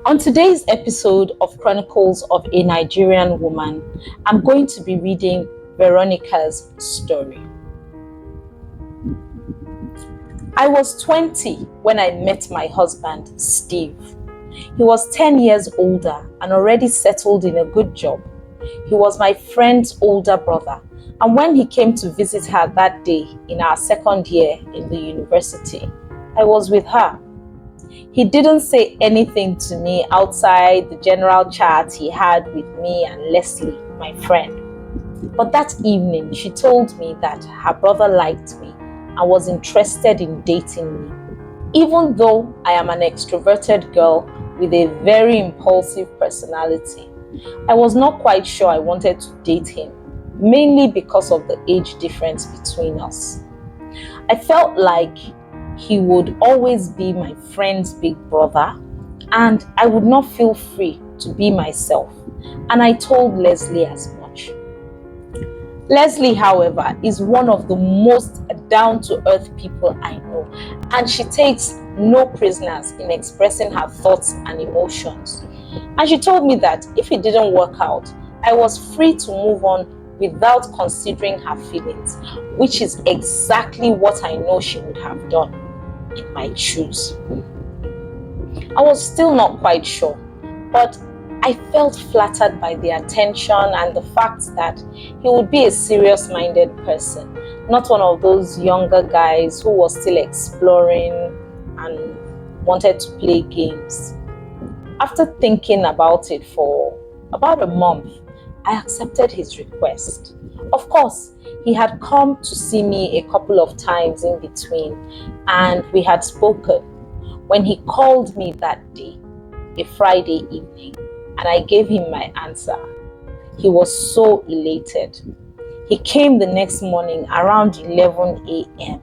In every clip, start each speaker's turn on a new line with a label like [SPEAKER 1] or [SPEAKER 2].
[SPEAKER 1] On today's episode of Chronicles of a Nigerian Woman, I'm going to be reading Veronica's story. I was 20 when I met my husband, Steve. He was 10 years older and already settled in a good job. He was my friend's older brother, and when he came to visit her that day in our second year in the university, I was with her. He didn't say anything to me outside the general chat he had with me and Leslie, my friend. But that evening, she told me that her brother liked me and was interested in dating me. Even though I am an extroverted girl with a very impulsive personality, I was not quite sure I wanted to date him, mainly because of the age difference between us. I felt like he would always be my friend's big brother, and I would not feel free to be myself, and I told Leslie as much. Leslie, however, is one of the most down-to-earth people I know, and she takes no prisoners in expressing her thoughts and emotions. And she told me that if it didn't work out, I was free to move on without considering her feelings, which is exactly what I know she would have done in my shoes. I was still not quite sure, but I felt flattered by the attention and the fact that he would be a serious-minded person, not one of those younger guys who was still exploring and wanted to play games. After thinking about it for about a month, I accepted his request. Of course, he had come to see me a couple of times in between, and we had spoken. When he called me that day, a Friday evening, and I gave him my answer, he was so elated. He came the next morning around 11 a.m.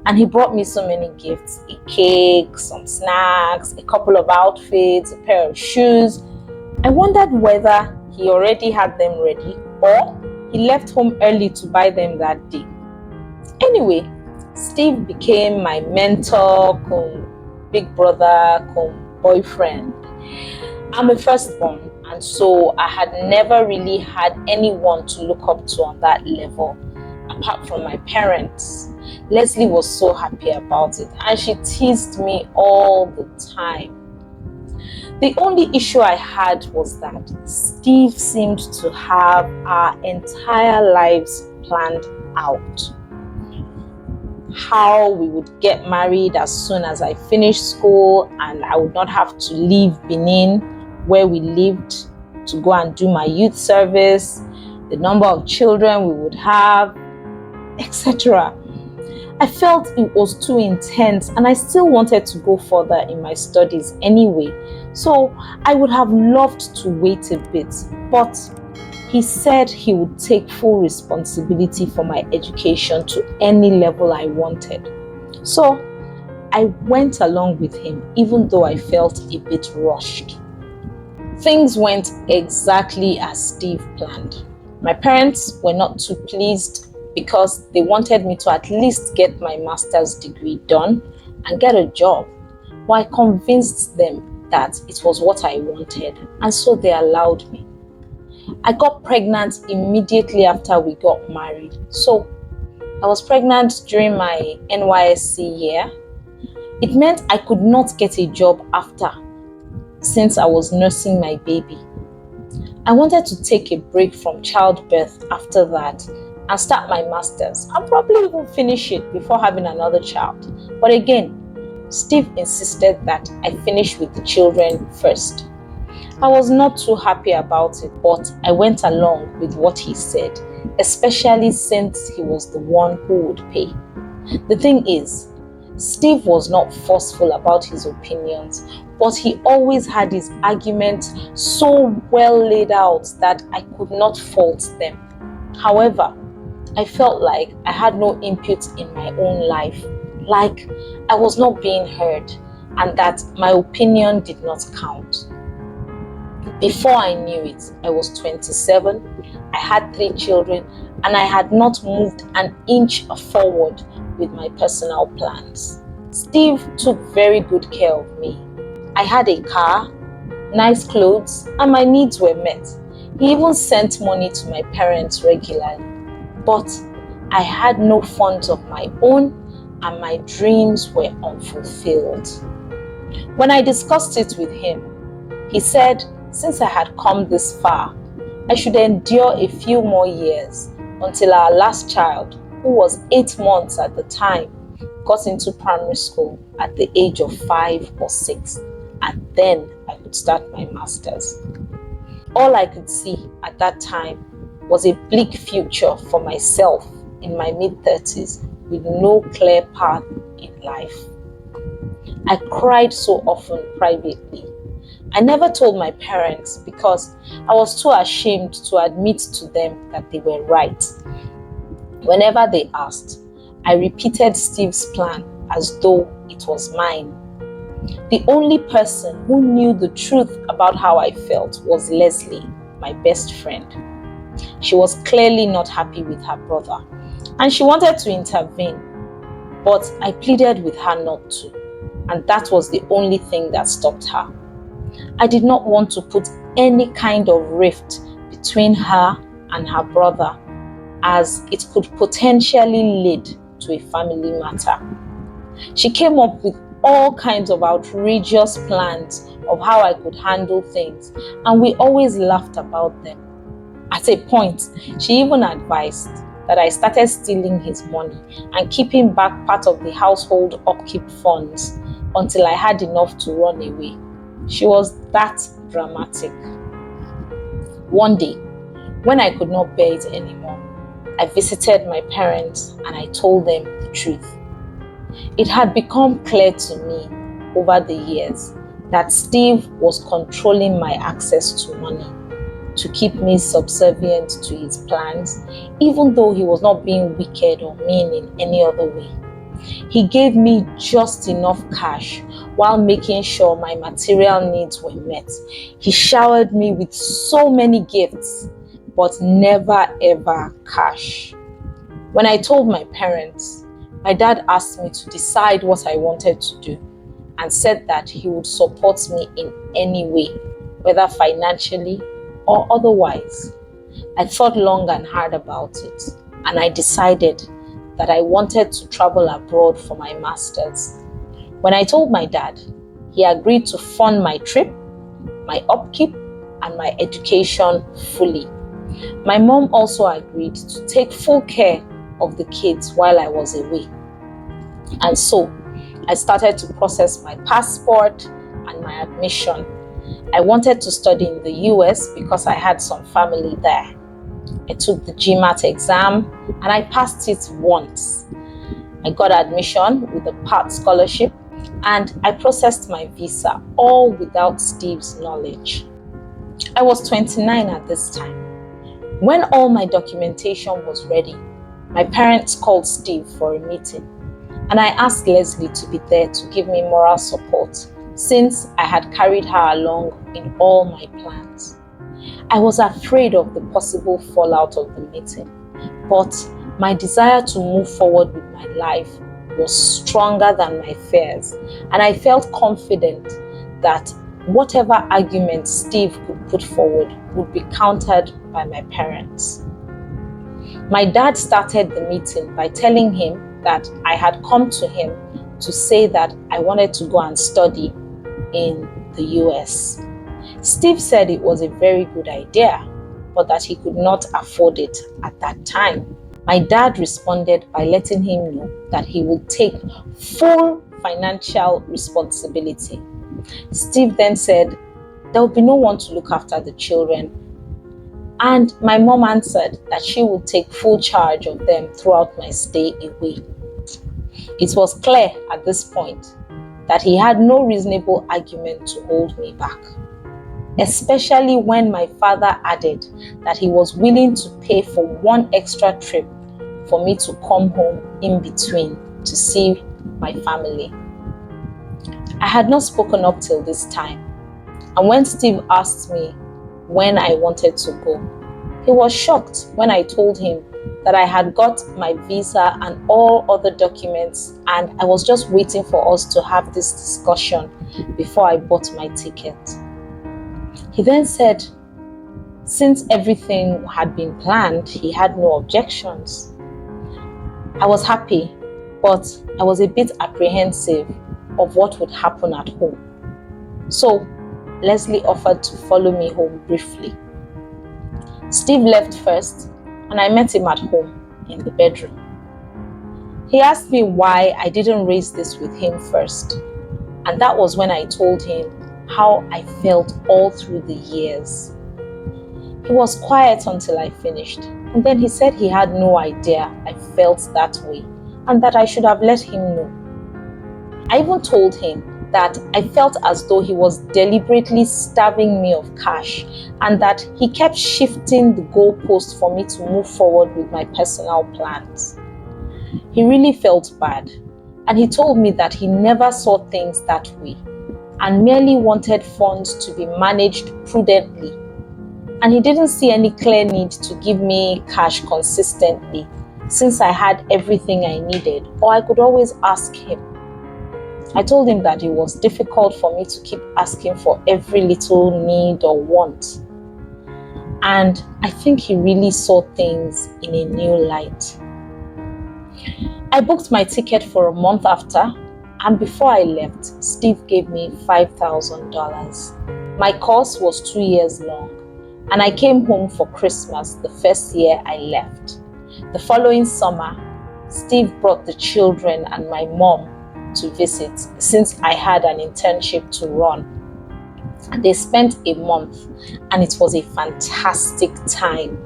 [SPEAKER 1] and he brought me so many gifts: a cake, some snacks, a couple of outfits, a pair of shoes. I wondered whether he already had them ready or he left home early to buy them that day. Anyway, Steve became my mentor, big brother, boyfriend. I'm a firstborn, and so I had never really had anyone to look up to on that level, apart from my parents. Leslie was so happy about it, and she teased me all the time. The only issue I had was that Steve seemed to have our entire lives planned out. How we would get married as soon as I finished school, and I would not have to leave Benin, where we lived, to go and do my youth service, the number of children we would have, etc. I felt it was too intense, and I still wanted to go further in my studies anyway, so I would have loved to wait a bit, but he said he would take full responsibility for my education to any level I wanted. So I went along with him, even though I felt a bit rushed. Things went exactly as Steve planned. My parents were not too pleased because they wanted me to at least get my master's degree done and get a job. But I convinced them that it was what I wanted, and so they allowed me. I got pregnant immediately after we got married. So I was pregnant during my NYSC year. It meant I could not get a job after, since I was nursing my baby. I wanted to take a break from childbirth after that and start my master's and probably even finish it before having another child. But again, Steve insisted that I finish with the children first. I was not too happy about it, but I went along with what he said, especially since he was the one who would pay. The thing is, Steve was not forceful about his opinions, but he always had his arguments so well laid out that I could not fault them. However, I felt like I had no input in my own life, like I was not being heard, and that my opinion did not count. Before I knew it, I was 27, I had 3 children, and I had not moved an inch forward with my personal plans. Steve took very good care of me. I had a car, nice clothes, and my needs were met. He even sent money to my parents regularly. But I had no funds of my own, and my dreams were unfulfilled. When I discussed it with him, he said since I had come this far, I should endure a few more years until our last child, who was 8 months at the time, got into primary school at the age of 5 or 6, and then I could start my master's. All I could see at that time was a bleak future for myself in my mid-30s with no clear path in life. I cried so often privately. I never told my parents because I was too ashamed to admit to them that they were right. Whenever they asked, I repeated Steve's plan as though it was mine. The only person who knew the truth about how I felt was Leslie, my best friend. She was clearly not happy with her brother, and she wanted to intervene, but I pleaded with her not to, and that was the only thing that stopped her. I did not want to put any kind of rift between her and her brother, as it could potentially lead to a family matter. She came up with all kinds of outrageous plans of how I could handle things, and we always laughed about them. At a point, she even advised that I started stealing his money and keeping back part of the household upkeep funds until I had enough to run away. She was that dramatic. One day, when I could not bear it anymore, I visited my parents and I told them the truth. It had become clear to me over the years that Steve was controlling my access to money to keep me subservient to his plans, even though he was not being wicked or mean in any other way. He gave me just enough cash while making sure my material needs were met. He showered me with so many gifts, but never ever cash. When I told my parents, my dad asked me to decide what I wanted to do and said that he would support me in any way, whether financially or otherwise. I thought long and hard about it, and I decided that I wanted to travel abroad for my master's. When I told my dad, he agreed to fund my trip, my upkeep, and my education fully. My mom also agreed to take full care of the kids while I was away. And so, I started to process my passport and my admission. I wanted to study in the US because I had some family there. I took the GMAT exam and I passed it once. I got admission with a part scholarship and I processed my visa, all without Steve's knowledge. I was 29 at this time. When all my documentation was ready, my parents called Steve for a meeting, and I asked Leslie to be there to give me moral support since I had carried her along in all my plans. I was afraid of the possible fallout of the meeting, but my desire to move forward with my life was stronger than my fears, and I felt confident that whatever argument Steve could put forward would be countered by my parents. My dad started the meeting by telling him that I had come to him to say that I wanted to go and study in the US. Steve said it was a very good idea, but that he could not afford it at that time. My dad responded by letting him know that he would take full financial responsibility. Steve then said there would be no one to look after the children, and my mom answered that she would take full charge of them throughout my stay away. It was clear at this point that he had no reasonable argument to hold me back, especially when my father added that he was willing to pay for one extra trip for me to come home in between to see my family. I had not spoken up till this time, and when Steve asked me when I wanted to go, he was shocked when I told him that I had got my visa and all other documents, and I was just waiting for us to have this discussion before I bought my ticket. He then said, since everything had been planned, he had no objections. I was happy, but I was a bit apprehensive of what would happen at home. So, Leslie offered to follow me home briefly. Steve left first, and I met him at home in the bedroom. He asked me why I didn't raise this with him first, and that was when I told him how I felt all through the years. He was quiet until I finished, and then he said he had no idea I felt that way and that I should have let him know. I even told him that I felt as though he was deliberately starving me of cash and that he kept shifting the goalpost for me to move forward with my personal plans. He really felt bad, and he told me that he never saw things that way and merely wanted funds to be managed prudently. And he didn't see any clear need to give me cash consistently since I had everything I needed, or I could always ask him. I told him that it was difficult for me to keep asking for every little need or want. And I think he really saw things in a new light. I booked my ticket for a month after, and before I left, Steve gave me $5,000. My course was 2 years long, and I came home for Christmas the first year I left. The following summer, Steve brought the children and my mom to visit since I had an internship to run. They spent a month, and it was a fantastic time.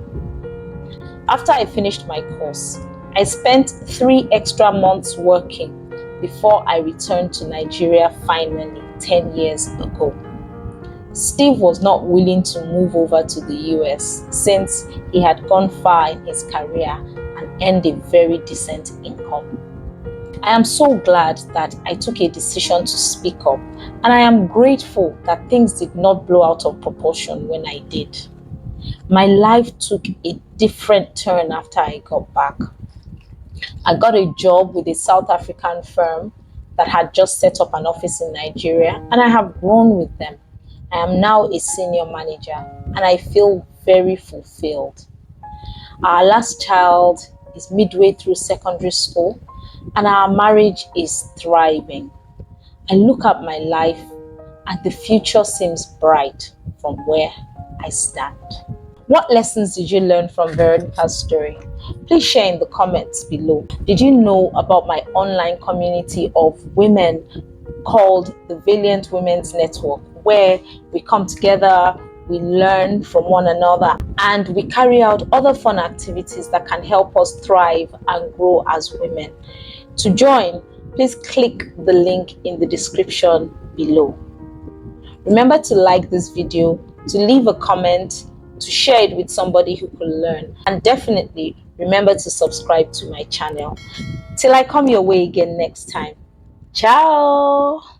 [SPEAKER 1] After I finished my course, I spent 3 extra months working before I returned to Nigeria finally 10 years ago. Steve was not willing to move over to the US since he had gone far in his career and earned a very decent income. I am so glad that I took a decision to speak up, and I am grateful that things did not blow out of proportion when I did. My life took a different turn after I got back. I got a job with a South African firm that had just set up an office in Nigeria, and I have grown with them. I am now a senior manager, and I feel very fulfilled. Our last child is midway through secondary school, and our marriage is thriving. I look at my life, and the future seems bright from where I stand. What lessons did you learn from Veronica's story? Please share in the comments below. Did you know about my online community of women called the Valiant Women's Network, where we come together, we learn from one another, and we carry out other fun activities that can help us thrive and grow as women? To join, please click the link in the description below. Remember to like this video, to leave a comment, to share it with somebody who could learn, and definitely remember to subscribe to my channel. Till I come your way again next time. Ciao!